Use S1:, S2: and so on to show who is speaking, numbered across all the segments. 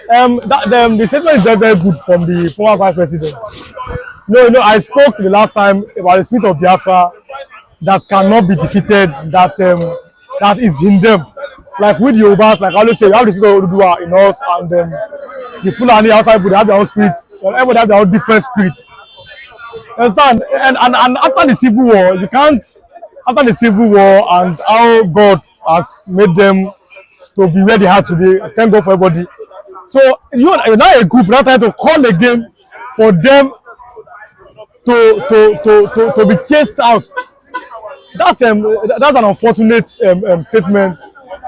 S1: The statement is very, very good from the former vice president. No, I spoke the last time about the spirit of Biafra that cannot be defeated, that is in them. Like with Yoruba'S, like I always say, we have the spirit of Oduduwa in us, and the Fulani outside people, they have their own spirit. Everybody have their own different spirit. Understand? And after the civil war, you can't. After the civil war and how God has made them to be where they are today, thank God for everybody. So you're now a group, not trying to call again for them to be chased out. That's an unfortunate statement.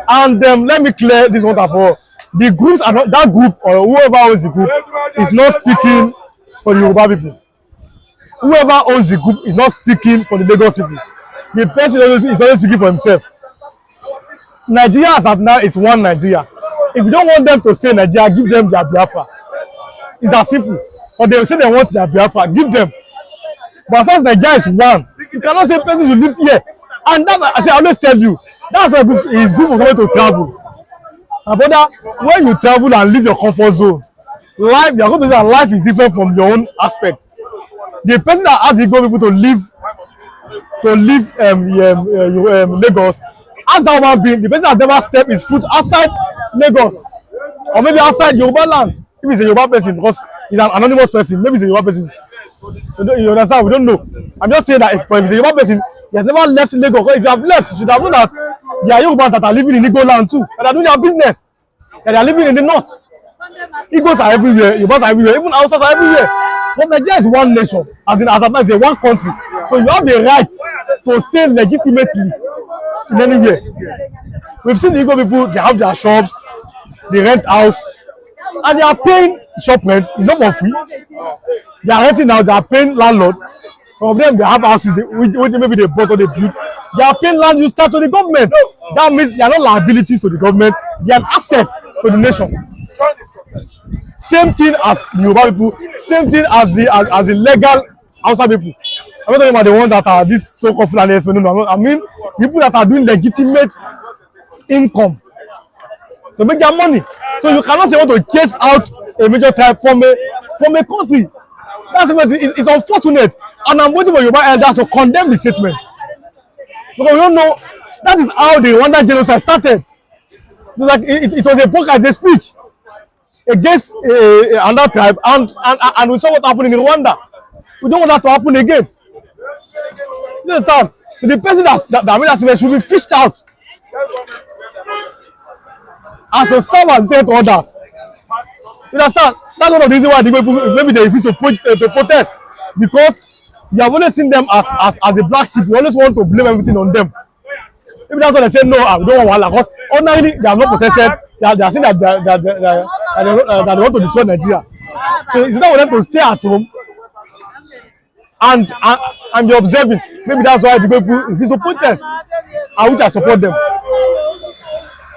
S1: And let me clear this one for all. The groups are not, that group or whoever owns the group is not speaking for the Yoruba people. Whoever owns the group is not speaking for the Lagos people. The person is always speaking for himself. Nigeria as of now is one Nigeria. If you don't want them to stay in Nigeria, give them their Biafra. It's as simple. Or they will say they want their Biafra, give them. But as far as Nigeria is one, you cannot say person will live here. And that's, I always tell you, that's why it's good for somebody to travel. And brother, when you travel and leave your comfort zone, life, you are going to see that life is different from your own aspect. The person that asks the Igbo people to leave Lagos, as that human being, the person that never stepped his foot outside Lagos, or maybe outside Yoruba land. If it's a Yoruba person, because he's an anonymous person, maybe it's a Yoruba person. You understand? We don't know. I'm just saying that if it's a Yoruba person, he has never left Lagos. If you have left, you should have known that there are Yorubas that are living in Igbo land too, and are doing their business, and they are living in the north. Igbos are everywhere, Yorubas are everywhere, even Hausas are everywhere. But Nigeria is one nation, as a one country. So you have the right to stay legitimately in anywhere. We've seen the Igbo people, they have their shops, they rent house, and they are paying shop rent. It's not for free. They are renting out, they are paying landlord. Some of them, they have houses, maybe they bought or they built. They are paying land use tax to the government. That means they are not liabilities to the government, they are assets to the nation. Same thing as the Yoruba people, same thing as the legal outside people. I'm not talking about the ones that are this so-called Fulani. I mean people that are doing legitimate income to make their money. So you cannot say you want to chase out a major tribe from a country. It's unfortunate, and I'm waiting for Yoruba elders to condemn the statement, because we don't know that is how the Rwanda genocide started. It was a book as a speech against another tribe, and we saw what happened in Rwanda. We don't want that to happen again. You understand? So the person that made that statement should be fished out as a serve as to others. You understand? That's one of the reasons why the people maybe they refuse to protest, because you have always seen them as a black sheep. You always want to blame everything on them. Maybe that's why they say no, we don't want Wahala, because ordinarily they have not protested. They are saying that they want to destroy Nigeria. So it's not for them to stay at home and be observing. Maybe that's why the people refuse to protest, and which I support them.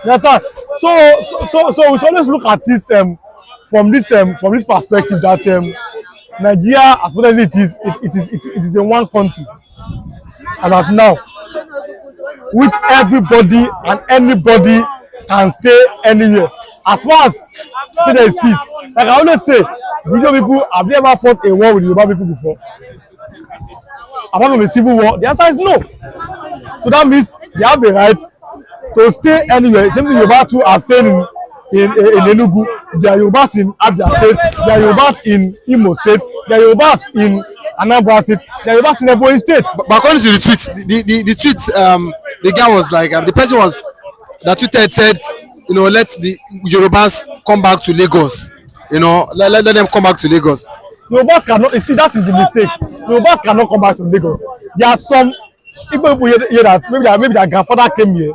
S1: You understand? So we should always look at this from this perspective that Nigeria, as potentially it is a one country as of now, which everybody and anybody can stay anywhere. As far as there is peace, like I always say, the Igbo people have never fought a war with the Yoruba people before. Apart from a civil war, the answer is no. So that means they have the right to stay anywhere. Same thing Yoruba too are staying in Enugu. There are Yoruba'S in Abia State. There are Yoruba'S in Imo State. There are Yoruba'S in Anambra State. There are Yoruba'S in Ebonyi State.
S2: But according to the tweet, the tweet, the guy was like, the person was that tweeted said, let the Yoruba'S come back to Lagos. Let them come back to Lagos.
S1: Yoruba'S cannot. You see, that is the mistake. Yoruba'S cannot come back to Lagos. There are some people here that maybe their grandfather came here,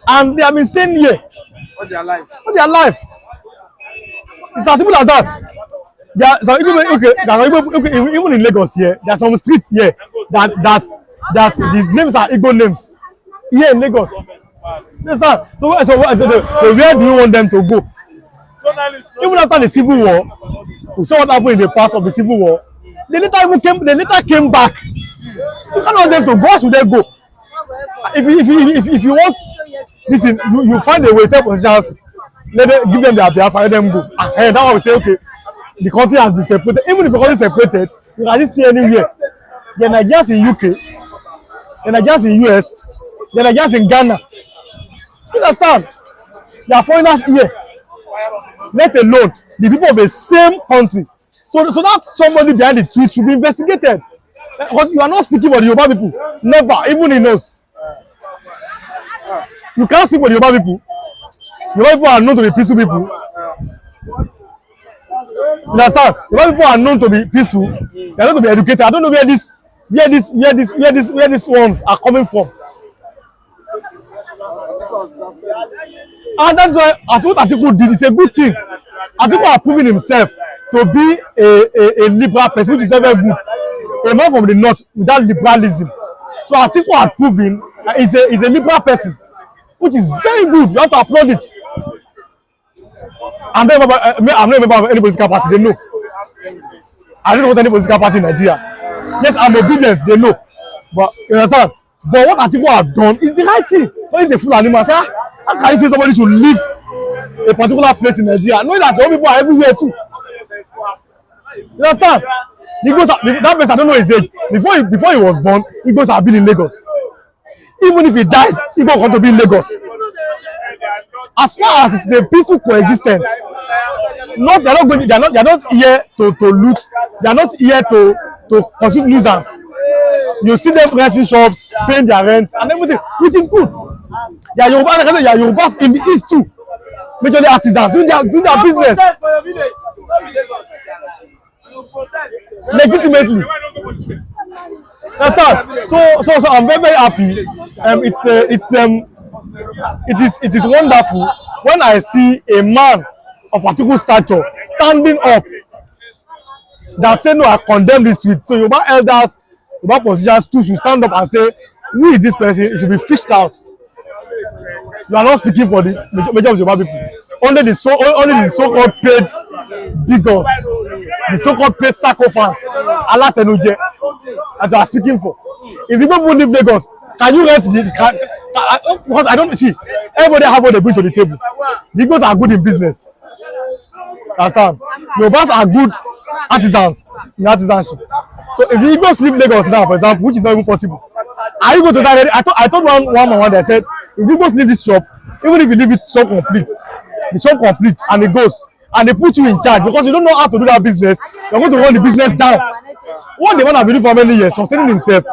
S1: and they have been staying here
S2: all their life.
S1: It's as simple as that. There are some people, even in Lagos here, there are some streets here that the names are Igbo names here in Lagos. Understand? So where do you want them to go? Even after the civil war, we saw what happened in the past of the civil war. They later came back. You can't ask them to go. Where should they go? If you want, listen, you find a way. Tell politicians, let them give them their biafra, let them go. And that one we say okay, the country has been separated. Even if the country is separated, you can just stay anywhere. The Nigerians in UK, the Nigerians in US, the Nigerians in Ghana. You understand? They are foreigners here. Let alone the people of the same country. So that somebody behind the tweet should be investigated. Because you are not speaking for the Yoruba people. Never, even he knows. You can't speak for the Yoruba people. Yoruba people are known to be peaceful people. You understand? Yoruba people are known to be peaceful. They are known to be educated. I don't know where these ones are coming from. And that's why what Atiku did is a good thing. Atiku has proven himself to be a liberal person, which is very good. A man from the north without liberalism. So Atiku has proven is a liberal person, which is very good. You have to applaud it. I'm not a member of any political party. They know. I don't want any political party in Nigeria. Yes, I'm obedient. They know. But you understand? But what Atiku has done is the right thing. But he's a fool animal. How can you say somebody should leave a particular place in Nigeria, knowing that all people are everywhere too? You understand? That person, I don't know his age. Before he was born, Igbos have been in Lagos. Even if he dies, Igbos want to be in Lagos. As far as it is a peaceful coexistence, they're not here to loot. They are not here to pursue nuisance. You see them renting shops, paying their rents and everything, which is good. They are Yoruba'S in the east too. Majorly artisans doing their business legitimately. Understand? So I'm very happy. It is wonderful when I see a man of Atiku stature standing up that say no, I condemn this tweet. So Yoruba elders, Yoruba politicians too should stand up and say, who is this person? It should be fished out. You are not speaking for the majority of Yoruba people. Only the so-called paid bigots, the so-called paid sycophants, Alatenuje, that you are speaking for. If people who leave Lagos, can you rent because I don't see everybody have what they bring to the table. The Igbos are good in business. Understand? Yoruba'S are good artisans in artisanship. So if the Igbos leave Lagos now, for example, which is not even possible, are you going to start? I told one man that said, if the Igbos leave this shop, even if you leave it shop complete, the shop complete and it goes and they put you in charge because you don't know how to do that business, you're going to run the business down. What the man has been doing for many years, sustaining himself,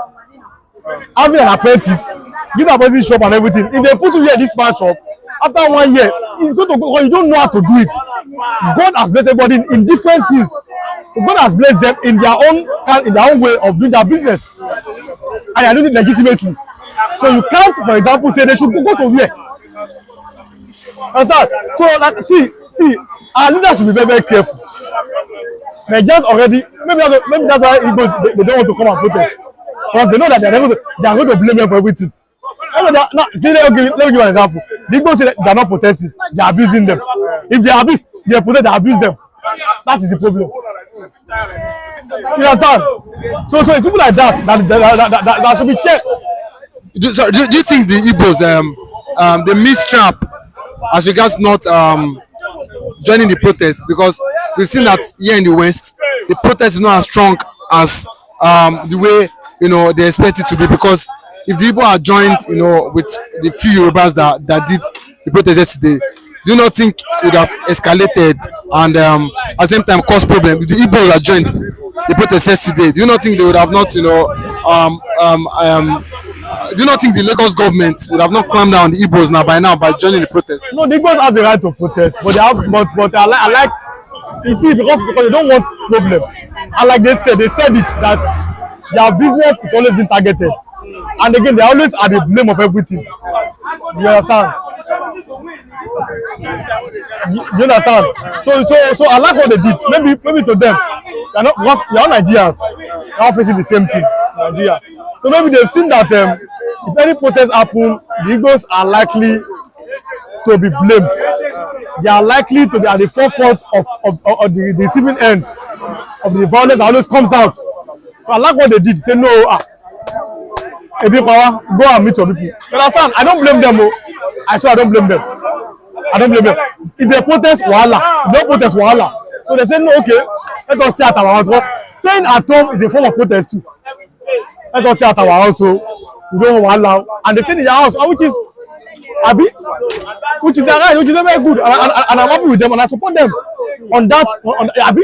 S1: having an apprentice, give a person shop and everything. If they put you here in this man shop, after 1 year, it's going to go. You don't know how to do it. God has blessed everybody in different things. God has blessed them in their own way of doing their business, and they are doing it legitimately. So you can't, for example, say they should go to where. Understand? So like, see, our leaders should be very, very careful. Nigerians already, maybe that's why Igbos, they don't want to come and protest, because they know that they are going to blame them for everything. Now, see, let me give you an example. The Igbos say they are not protesting, they are abusing them. If they abuse, they protest, they abuse them. That is the problem. You understand? So it's people like that should be checked.
S2: Do you think the Igbos they mistrap as regards not joining the protest, because we've seen that here in the West the protest is not as strong as the way they expect it to be, because if the Igbo are joined with the few Yoruba'S that did the protest yesterday, do you not think it would have escalated and at the same time caused problem? If the Igbos are joined the protest yesterday, do you not think they would have not do you not think the Lagos government would have not clamped down the Igbos by now by joining the protest?
S1: No, the Igbos have the right to protest, but I like you see, because they don't want problem. And like they said it that their business is always been targeted, and again they always are the blame of everything. You understand? You understand? So I like what they did. Maybe to them, they're not, because they are Nigerians. They're all facing the same thing, Nigeria. So maybe they've seen that if any protest happen, the Igbos are likely to be blamed. They are likely to be at the forefront of the receiving end of the violence that always comes out. So I like what they did. Say no, a big power, go and meet your people. You understand? I don't blame them. I swear I don't blame them. I don't blame them. If they protest, wahala. If they don't protest, wahala. So they say no, okay, let us stay at our house. But staying at home is a form of protest too. Let us stay at our house, so we don't want wahala. And they stay in their house, which is abi, which is their right, which is very good, and I'm happy with them, and I support them on that. On abi,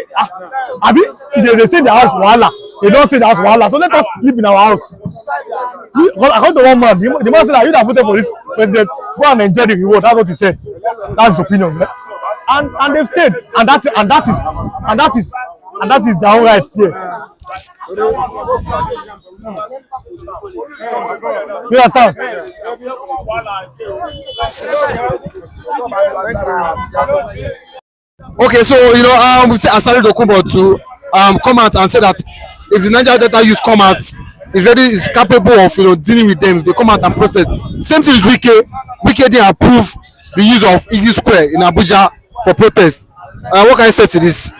S1: they stay in their house wahala. They don't stay in their house wahala. So let us live in our house. According to one man, the man said that you that voted for this president, go and enjoy the reward. That's what he said. That's his opinion, man. And they've stayed, and that is their own right there. You understand?
S2: Okay, so we say Asari Dokubo to come out and say that if the Niger Delta youth come out, is capable of dealing with them. If they come out and protest. Same thing is Wike. Wike they approve the use of Igbo Square in Abuja for protest. What can you say to this?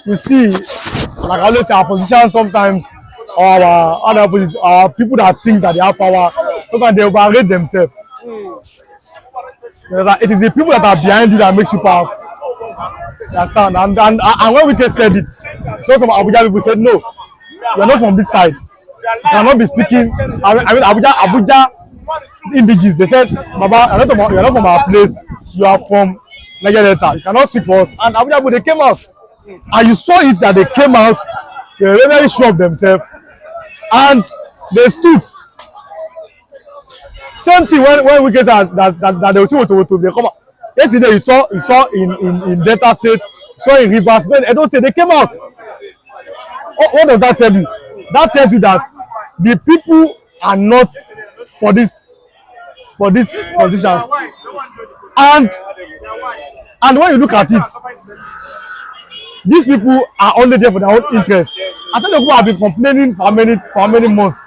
S1: You see, like I always say, our politicians sometimes, or our people that think that they have power, sometimes they overrate themselves. It is the people that are behind you that makes you powerful. You understand? And when Wike said it, so some Abuja people said, no, you are not from this side. You cannot be speaking. I mean Abuja indigenous. They said, Baba, you are not from our place. You are from Niger Delta. You cannot speak for us. And Abuja people, they came out. And you saw it that they came out, they were very sure of themselves, and they stood. Same thing when Wike said that they will see what they come out. Yesterday you saw in Delta State, saw in Rivers, saw in Edo State, they came out. What does that tell you? That tells you that the people are not for this position. And when you look at it, these people are only there for their own interest. I think the people have been complaining for many months.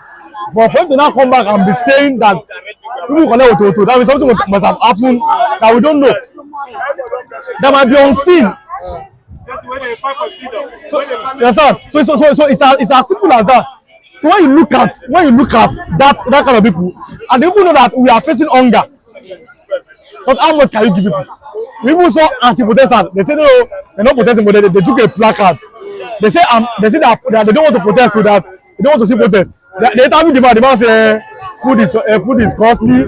S1: For them to now come back and be saying that people connect with Toto, that means something must have happened that we don't know. That might be unseen. So you understand? So it's as simple as that. So when you look at that kind of people, and the people know that we are facing hunger, but how much can you give people? People saw anti-protesters. They say no, they're not protesting, but they took a placard. They say that they don't want to protest, so that they don't want to see protest. They tell me the man say food is costly.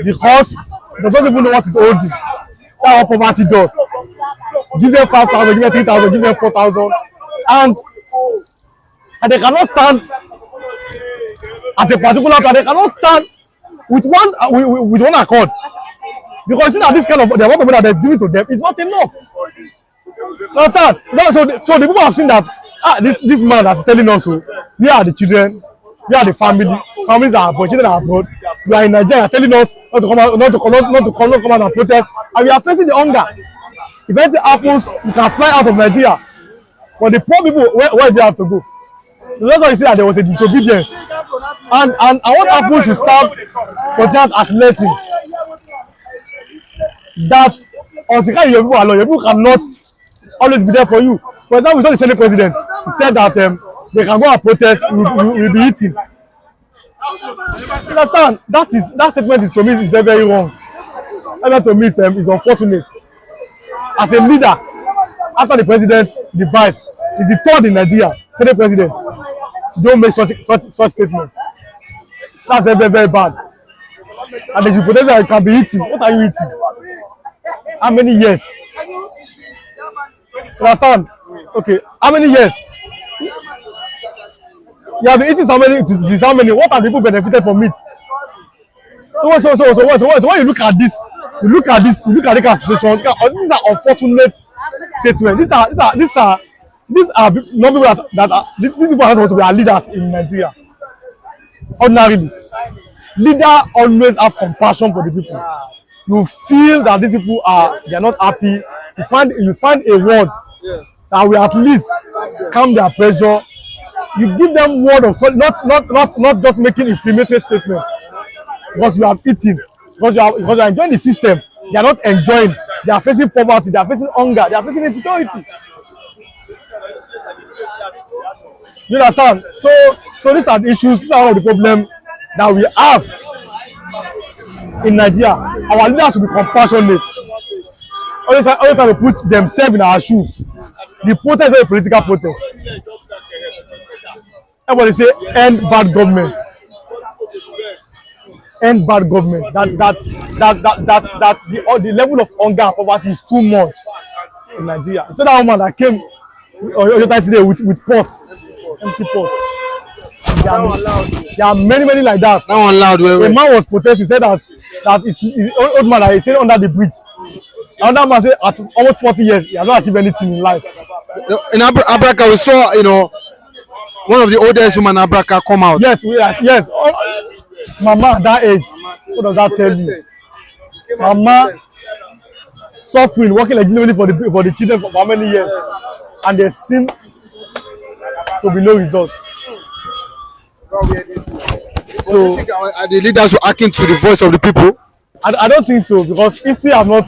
S1: Because they don't even know what is OD. That's what poverty does. Give them 5,000, give them 3,000, give them 4,000, and they cannot stand at a particular time. They cannot stand with one accord. Because you know this kind of the amount of money that is given to them is not enough. So the people have seen that this man that is telling us, we are the children, we are the families are abroad, children are abroad. We are in Nigeria, telling us not to come out and protest, and we are facing the hunger. If anything happens, you can fly out of Nigeria. But the poor people, where do they have to go? So that's why you see that there was a disobedience, and what happened should serve politicians as lesson. That until your people alone, your people cannot always be there for you. For example, we saw the Senate president. He said that they can go and protest, we'll be eating. You understand? That statement is to me is very, very wrong. That to me is unfortunate. As a leader, after the president, the vice is the third in Nigeria, Senate president. Don't make such statement. That's very, very, very bad. And if you protest that you can be eating, what are you eating? How many years? You understand? Okay, how many years? You have been eating so many. What have people benefited from it? So when you look at this, you look at the situation. These are unfortunate statements. These are not people these people are supposed to be our leaders in Nigeria. Ordinarily, leaders always have compassion for the people. You feel that these people they are not happy. You find a word that will at least calm their pressure. You give them word of not just making inflammatory statement because you have eaten, because you are enjoying the system. They are not enjoying. They are facing poverty. They are facing hunger. They are facing insecurity. You understand? So these are the issues. These are one of the problems that we have in Nigeria, our leaders should be compassionate. Always try to put themselves in our shoes. The protest is a political protest. Everybody say end bad government. End bad government. The level of hunger and poverty is too much in Nigeria. So that woman that came today with pot, empty pot. There are many like that.
S2: That one loud.
S1: A man was protesting, said that his old man that is staying under the bridge. Another man said at almost 40 years he has not achieved anything in life.
S2: In Abraka, we saw, one of the oldest women in Abraka come out.
S1: Yes. Mama at that age, what does that tell you? Mama suffering, working legitimately for the children for how many years, and there seem to be no result. So
S2: are the leaders were acting to the voice of the people?
S1: I don't think so, because history have not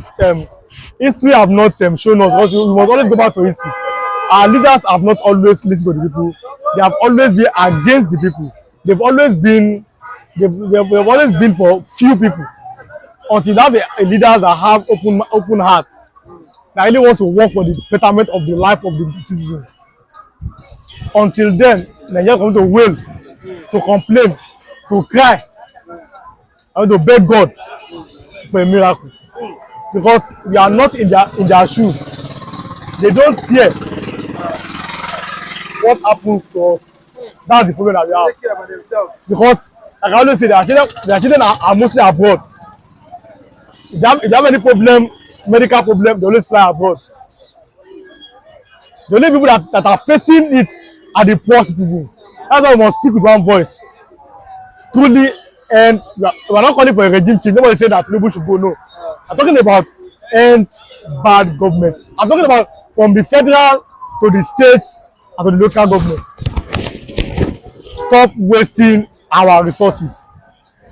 S1: shown us. Because we must always go back to history. Our leaders have not always listened to the people. They have always been against the people. They've always been for few people. Until you have a leader that have open heart, that really wants to work for the betterment of the life of the citizens. Until then, Nigeria come to wail, to complain, to cry, and to beg God for a miracle, because we are not in their shoes. They don't care what happens to us. That's the problem that we have. Because like I always say, their children are mostly abroad. If they have any problem, medical problem, they always fly abroad. The only people that are facing it are the poor citizens. That's why we must speak with one voice. Truly, and we are not calling for a regime change. Nobody say that Tinubu should go. No, I'm talking about end bad government. I'm talking about from the federal to the states and to the local government. Stop wasting our resources.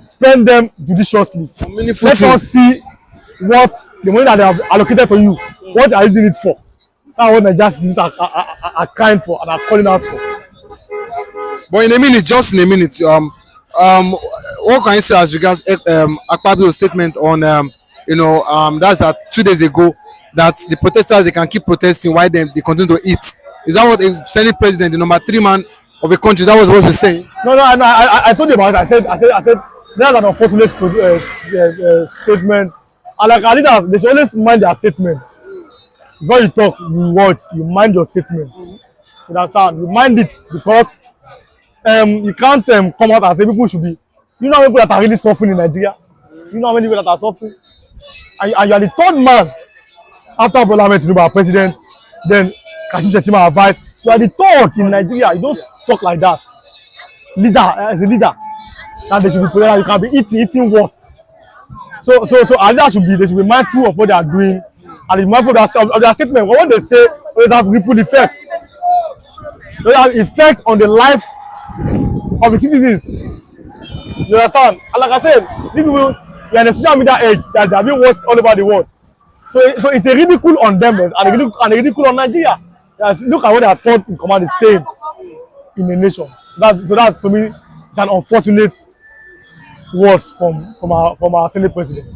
S1: Spend them judiciously. Let us see what the money that they have allocated to you, what are you using it for? That's what Nigerian citizens are crying for and are calling out for.
S2: But in a minute, just in a minute, what can you say as regards Akpabio's statement on that's that 2 days ago, that the protesters, they can keep protesting while they continue to eat? Is that what a Senate president, the number 3 man of a country, that was what he's saying?
S1: No, I told you about it. I said that's an unfortunate statement. And like our leaders, they should always mind their statement. Before you talk, you mind your statement. You understand? You mind it, because you can't come out and say people should be. You know how many people that are really suffering in Nigeria? You know how many people that are suffering? And you are the 3rd man after Bola Ahmed Tinubu, our president, then Kashim Shettima advice. You are the 3rd in Nigeria. You don't talk like that. Leader, as a leader, that they should be protected. You can be eating what? So our leaders should be mindful of what they are doing, and be mindful of their statement. What they say always have ripple effect. They have effect on the life of the citizens. You understand? And like I said, these people, we are in a social media age that they are being watched all over the world. So it's a ridicule on them and a ridicule on Nigeria. Look at what their thought in command is saying in the nation. So that's to me, it's an unfortunate words from our Senate president.